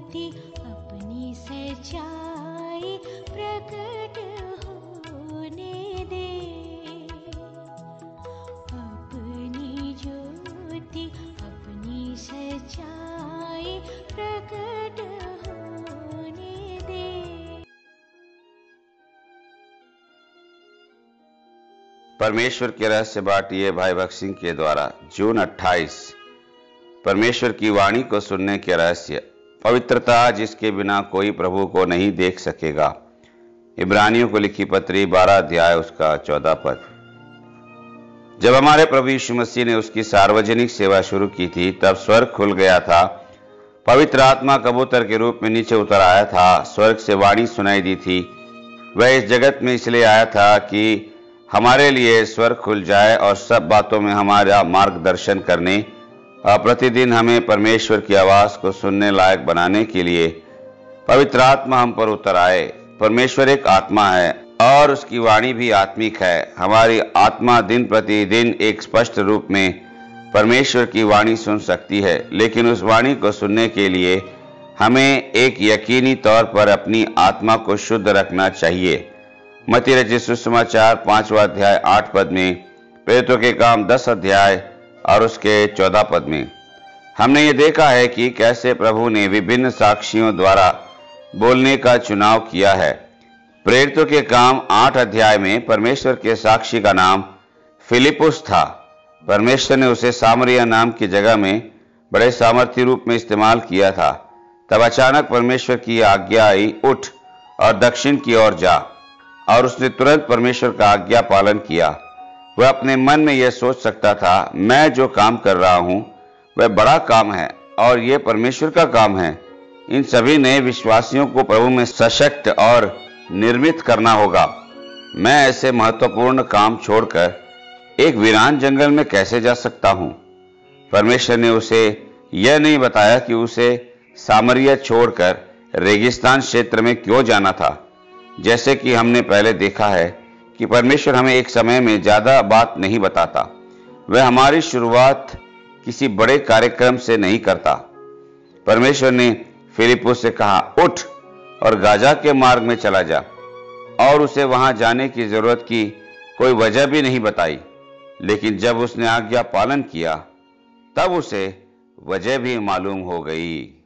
ज्योति अपनी सच्चाई प्रकट होने दे। अपनी ज्योति अपनी सच्चाई प्रकट होने दे। परमेश्वर के रहस्य बाटिए भाई भक्त सिंह के द्वारा जून 28। परमेश्वर की वाणी को सुनने के रहस्य। पवित्रता जिसके बिना कोई प्रभु को नहीं देख सकेगा। इब्रानियों को लिखी पत्री 12 अध्याय उसका 14 पद। जब हमारे प्रभु यीशु मसीह ने उसकी सार्वजनिक सेवा शुरू की थी तब स्वर्ग खुल गया था। पवित्र आत्मा कबूतर के रूप में नीचे उतर आया था। स्वर्ग से वाणी सुनाई दी थी। वह इस जगत में इसलिए आया था कि हमारे लिए स्वर्ग खुल जाए और सब बातों में हमारा मार्गदर्शन करने और प्रतिदिन हमें परमेश्वर की आवाज को सुनने लायक बनाने के लिए पवित्र आत्मा हम पर उतर आए। परमेश्वर एक आत्मा है और उसकी वाणी भी आत्मिक है। हमारी आत्मा दिन प्रतिदिन एक स्पष्ट रूप में परमेश्वर की वाणी सुन सकती है, लेकिन उस वाणी को सुनने के लिए हमें एक यकीनी तौर पर अपनी आत्मा को शुद्ध रखना चाहिए। मत्ती रचित सुसमाचार 5वां अध्याय 8 पद में, प्रेरितों के काम 10 अध्याय और उसके 14 पद में हमने ये देखा है कि कैसे प्रभु ने विभिन्न साक्षियों द्वारा बोलने का चुनाव किया है। प्रेरितों के काम 8 अध्याय में परमेश्वर के साक्षी का नाम फिलिपुस था। परमेश्वर ने उसे सामरिया नाम की जगह में बड़े सामर्थ्य रूप में इस्तेमाल किया था। तब अचानक परमेश्वर की आज्ञा आई, उठ और दक्षिण की ओर जा, और उसने तुरंत परमेश्वर का आज्ञा पालन किया। वह अपने मन में यह सोच सकता था, मैं जो काम कर रहा हूं वह बड़ा काम है और यह परमेश्वर का काम है। इन सभी नए विश्वासियों को प्रभु में सशक्त और निर्मित करना होगा। मैं ऐसे महत्वपूर्ण काम छोड़कर एक वीरान जंगल में कैसे जा सकता हूं? परमेश्वर ने उसे यह नहीं बताया कि उसे सामरिया छोड़कर रेगिस्तान क्षेत्र में क्यों जाना था। जैसे कि हमने पहले देखा है कि परमेश्वर हमें एक समय में ज्यादा बात नहीं बताता। वह हमारी शुरुआत किसी बड़े कार्यक्रम से नहीं करता। परमेश्वर ने फिलिपुस से कहा, उठ और गाजा के मार्ग में चला जा, और उसे वहां जाने की जरूरत की कोई वजह भी नहीं बताई। लेकिन जब उसने आज्ञा पालन किया तब उसे वजह भी मालूम हो गई।